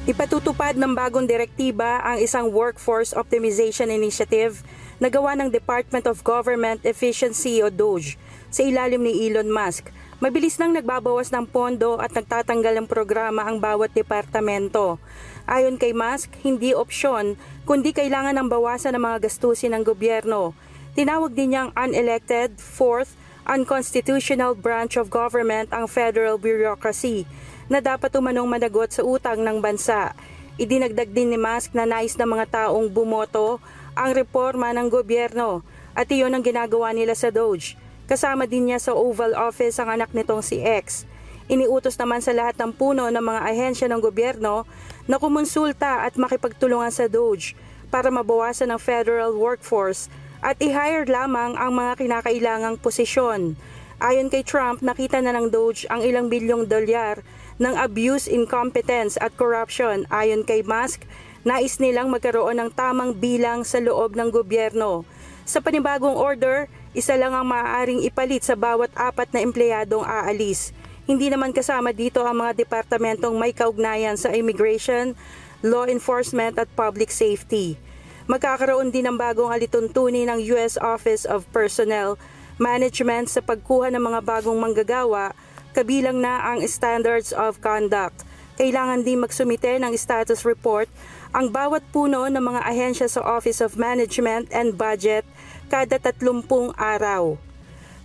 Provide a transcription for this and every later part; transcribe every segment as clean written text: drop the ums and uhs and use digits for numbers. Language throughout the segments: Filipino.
Ipatutupad ng bagong direktiba ang isang workforce optimization initiative na gawa ng Department of Government Efficiency o DOGE sa ilalim ni Elon Musk. Mabilis nang nagbabawas ng pondo at nagtatanggal ng programa ang bawat departamento. Ayon kay Musk, hindi opsyon kundi kailangan ng bawasan ng mga gastusin ng gobyerno. Tinawag din niyang unelected, fourth, unconstitutional branch of government ang federal bureaucracy na dapat umanong managot sa utang ng bansa. Idinagdag din ni Musk na nais ng mga taong bumoto ang reforma ng gobyerno at iyon ang ginagawa nila sa DOGE. Kasama din niya sa Oval Office ang anak nitong si X. Iniutos naman sa lahat ng puno ng mga ahensya ng gobyerno na kumonsulta at makipagtulungan sa DOGE para mabawasan ang federal workforce at i-hire lamang ang mga kinakailangang posisyon. Ayon kay Trump, nakita na ng DOGE ang ilang bilyong dolyar ng abuse, incompetence at corruption. Ayon kay Musk, nais nilang magkaroon ng tamang bilang sa loob ng gobyerno. Sa panibagong order, isa lang ang maaaring ipalit sa bawat 4 na empleyadong aalis. Hindi naman kasama dito ang mga departamentong may kaugnayan sa immigration, law enforcement at public safety. Magkakaroon din ng bagong alituntunin ng US Office of Personnel Management sa pagkuha ng mga bagong manggagawa, kabilang na ang Standards of Conduct. Kailangan din magsumite ng status report ang bawat puno ng mga ahensya sa Office of Management and Budget kada 30 araw.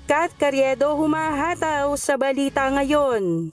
Kat Carriedo, humahataw sa balita ngayon.